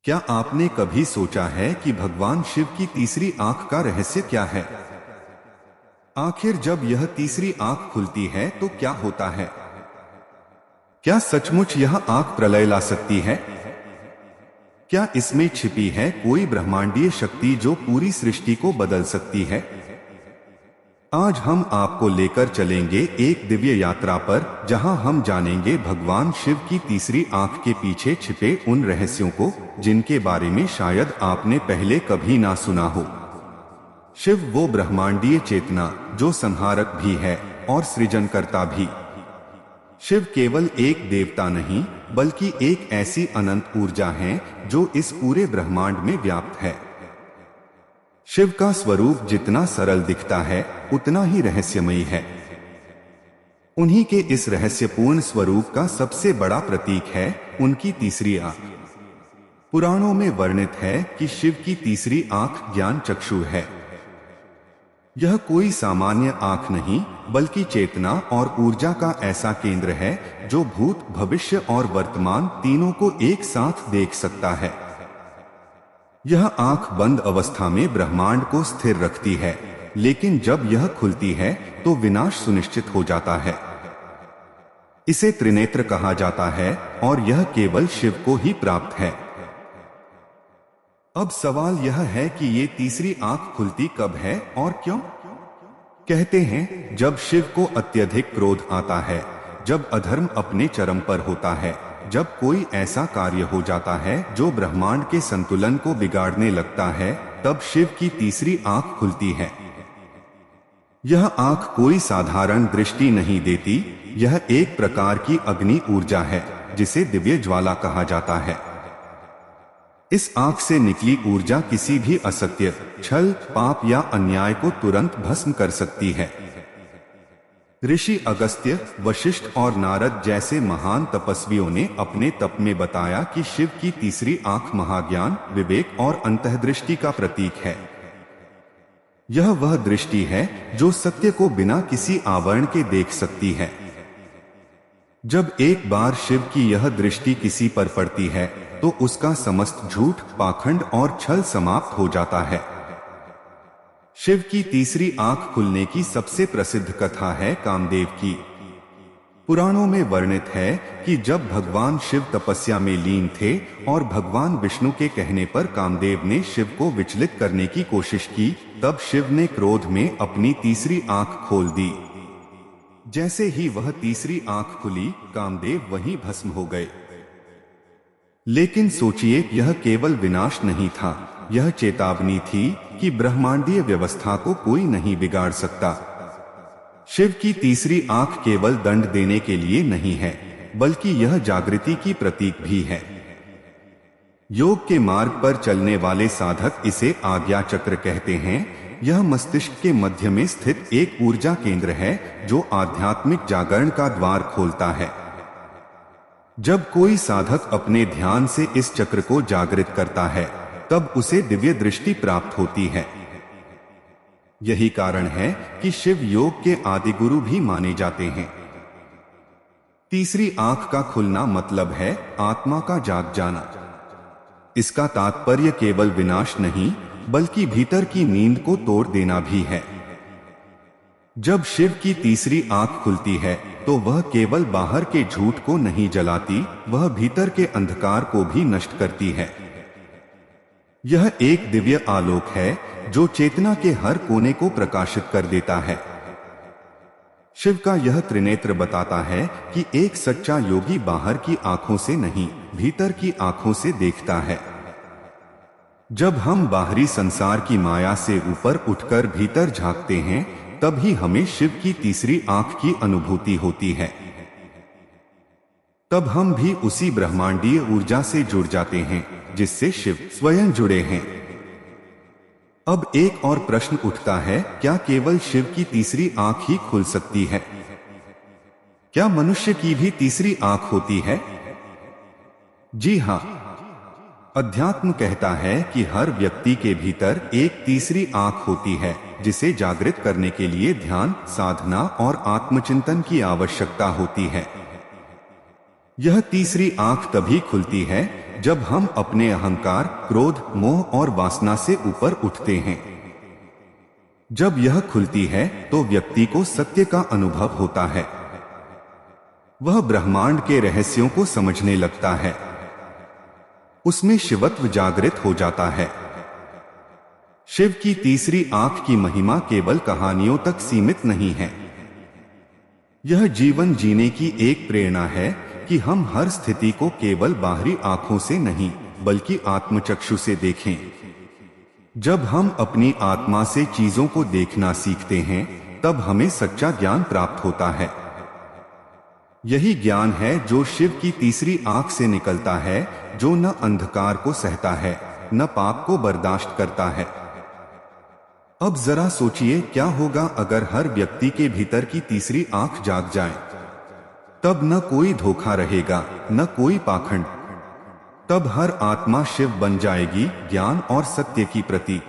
क्या आपने कभी सोचा है कि भगवान शिव की तीसरी आंख का रहस्य क्या है? आखिर जब यह तीसरी आंख खुलती है तो क्या होता है? क्या सचमुच यह आंख प्रलय ला सकती है? क्या इसमें छिपी है कोई ब्रह्मांडीय शक्ति जो पूरी सृष्टि को बदल सकती है? आज हम आपको लेकर चलेंगे एक दिव्य यात्रा पर, जहां हम जानेंगे भगवान शिव की तीसरी आंख के पीछे छिपे उन रहस्यों को जिनके बारे में शायद आपने पहले कभी ना सुना हो। शिव वो ब्रह्मांडीय चेतना जो संहारक भी है और सृजनकर्ता भी। शिव केवल एक देवता नहीं, बल्कि एक ऐसी अनंत ऊर्जा है जो इस पूरे ब्रह्मांड में व्याप्त है। शिव का स्वरूप जितना सरल दिखता है उतना ही रहस्यमयी है। उन्हीं के इस रहस्यपूर्ण स्वरूप का सबसे बड़ा प्रतीक है उनकी तीसरी आंख। पुराणों में वर्णित है कि शिव की तीसरी आंख ज्ञान चक्षु है। यह कोई सामान्य आंख नहीं, बल्कि चेतना और ऊर्जा का ऐसा केंद्र है जो भूत, भविष्य और वर्तमान तीनों को एक साथ देख सकता है। यह आंख बंद अवस्था में ब्रह्मांड को स्थिर रखती है, लेकिन जब यह खुलती है तो विनाश सुनिश्चित हो जाता है। इसे त्रिनेत्र कहा जाता है और यह केवल शिव को ही प्राप्त है। अब सवाल यह है कि ये तीसरी आंख खुलती कब है और क्यों? कहते हैं जब शिव को अत्यधिक क्रोध आता है, जब अधर्म अपने चरम पर होता है, जब कोई ऐसा कार्य हो जाता है जो ब्रह्मांड के संतुलन को बिगाड़ने लगता है, तब शिव की तीसरी आंख खुलती है। यह आंख कोई साधारण दृष्टि नहीं देती, यह एक प्रकार की अग्नि ऊर्जा है जिसे दिव्य ज्वाला कहा जाता है। इस आंख से निकली ऊर्जा किसी भी असत्य, छल, पाप या अन्याय को तुरंत भस्म कर सकती है। ऋषि अगस्त्य, वशिष्ठ और नारद जैसे महान तपस्वियों ने अपने तप में बताया कि शिव की तीसरी आंख महाज्ञान, विवेक और अंतर्दृष्टि का प्रतीक है। यह वह दृष्टि है जो सत्य को बिना किसी आवरण के देख सकती है। जब एक बार शिव की यह दृष्टि किसी पर पड़ती है तो उसका समस्त झूठ, पाखंड और छल समाप्त हो जाता है। शिव की तीसरी आंख खुलने की सबसे प्रसिद्ध कथा है कामदेव की। पुराणों में वर्णित है कि जब भगवान शिव तपस्या में लीन थे और भगवान विष्णु के कहने पर कामदेव ने शिव को विचलित करने की कोशिश की, तब शिव ने क्रोध में अपनी तीसरी आंख खोल दी। जैसे ही वह तीसरी आंख खुली, कामदेव वहीं भस्म हो गए। लेकिन सोचिए, यह केवल विनाश नहीं था, यह चेतावनी थी कि ब्रह्मांडीय व्यवस्था को कोई नहीं बिगाड़ सकता। शिव की तीसरी आंख केवल दंड देने के लिए नहीं है, बल्कि यह जागृति की प्रतीक भी है। योग के मार्ग पर चलने वाले साधक इसे आज्ञा चक्र कहते हैं। यह मस्तिष्क के मध्य में स्थित एक ऊर्जा केंद्र है जो आध्यात्मिक जागरण का द्वार खोलता है। जब कोई साधक अपने ध्यान से इस चक्र को जागृत करता है, तब उसे दिव्य दृष्टि प्राप्त होती है। यही कारण है कि शिव योग के आदि गुरु भी माने जाते हैं। तीसरी आंख का खुलना मतलब है आत्मा का जाग जाना। इसका तात्पर्य केवल विनाश नहीं, बल्कि भीतर की नींद को तोड़ देना भी है। जब शिव की तीसरी आंख खुलती है तो वह केवल बाहर के झूठ को नहीं जलाती, वह भीतर के अंधकार को भी नष्ट करती है। यह एक दिव्य आलोक है जो चेतना के हर कोने को प्रकाशित कर देता है। शिव का यह त्रिनेत्र बताता है कि एक सच्चा योगी बाहर की आंखों से नहीं, भीतर की आंखों से देखता है। जब हम बाहरी संसार की माया से ऊपर उठकर भीतर झांकते हैं, तभी हमें शिव की तीसरी आंख की अनुभूति होती है। तब हम भी उसी ब्रह्मांडीय ऊर्जा से जुड़ जाते हैं जिससे शिव स्वयं जुड़े हैं। अब एक और प्रश्न उठता है, क्या केवल शिव की तीसरी आंख ही खुल सकती है? क्या मनुष्य की भी तीसरी आंख होती है? जी हां। अध्यात्म कहता है कि हर व्यक्ति के भीतर एक तीसरी आंख होती है जिसे जागृत करने के लिए ध्यान, साधना और आत्मचिंतन की आवश्यकता होती है। यह तीसरी आंख तभी खुलती है जब हम अपने अहंकार, क्रोध, मोह और वासना से ऊपर उठते हैं। जब यह खुलती है तो व्यक्ति को सत्य का अनुभव होता है। वह ब्रह्मांड के रहस्यों को समझने लगता है। उसमें शिवत्व जागृत हो जाता है। शिव की तीसरी आंख की महिमा केवल कहानियों तक सीमित नहीं है। यह जीवन जीने की एक प्रेरणा है कि हम हर स्थिति को केवल बाहरी आंखों से नहीं बल्कि आत्मचक्षु से देखें। जब हम अपनी आत्मा से चीजों को देखना सीखते हैं तब हमें सच्चा ज्ञान प्राप्त होता है। यही ज्ञान है जो शिव की तीसरी आंख से निकलता है, जो न अंधकार को सहता है न पाप को बर्दाश्त करता है। अब जरा सोचिए क्या होगा अगर हर व्यक्ति के भीतर की तीसरी आंख जाग जाए। तब न कोई धोखा रहेगा, न कोई पाखंड। तब हर आत्मा शिव बन जाएगी, ज्ञान और सत्य की प्रतीक।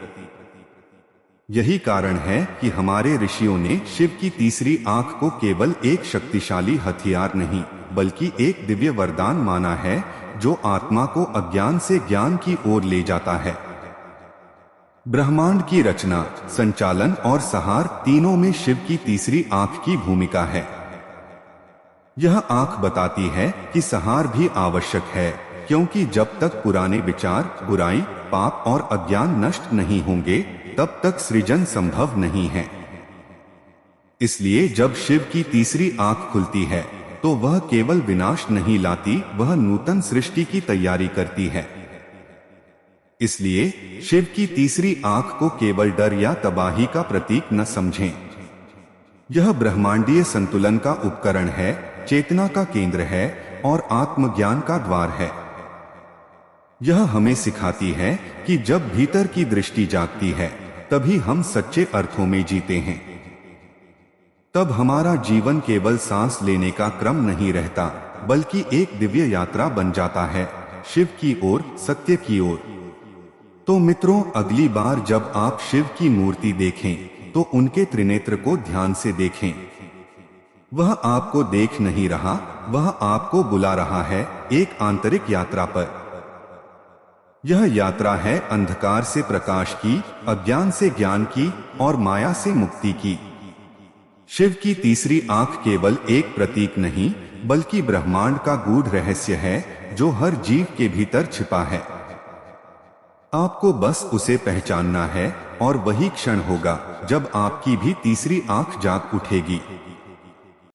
यही कारण है कि हमारे ऋषियों ने शिव की तीसरी आंख को केवल एक शक्तिशाली हथियार नहीं बल्कि एक दिव्य वरदान माना है, जो आत्मा को अज्ञान से ज्ञान की ओर ले जाता है। ब्रह्मांड की रचना, संचालन और सहार तीनों में शिव की तीसरी आंख की भूमिका है। यह आंख बताती है कि सहार भी आवश्यक है, क्योंकि जब तक पुराने विचार, बुराई, पाप और अज्ञान नष्ट नहीं होंगे तब तक सृजन संभव नहीं है। इसलिए जब शिव की तीसरी आंख खुलती है तो वह केवल विनाश नहीं लाती, वह नूतन सृष्टि की तैयारी करती है। इसलिए शिव की तीसरी आंख को केवल डर या तबाही का प्रतीक न समझें। यह ब्रह्मांडीय संतुलन का उपकरण है, चेतना का केंद्र है और आत्मज्ञान का द्वार है। यह हमें सिखाती है कि जब भीतर की दृष्टि जागती है तभी हम सच्चे अर्थों में जीते हैं। तब हमारा जीवन केवल सांस लेने का क्रम नहीं रहता बल्कि एक दिव्य यात्रा बन जाता है, शिव की ओर, सत्य की ओर। तो मित्रों, अगली बार जब आप शिव की मूर्ति देखें तो उनके त्रिनेत्र को ध्यान से देखें। वह आपको देख नहीं रहा, वह आपको बुला रहा है एक आंतरिक यात्रा पर। यह यात्रा है अंधकार से प्रकाश की, अज्ञान से ज्ञान की और माया से मुक्ति की। शिव की तीसरी आंख केवल एक प्रतीक नहीं बल्कि ब्रह्मांड का गूढ़ रहस्य है जो हर जीव के भीतर छिपा है। आपको बस उसे पहचानना है और वही क्षण होगा जब आपकी भी तीसरी आंख जाग उठेगी।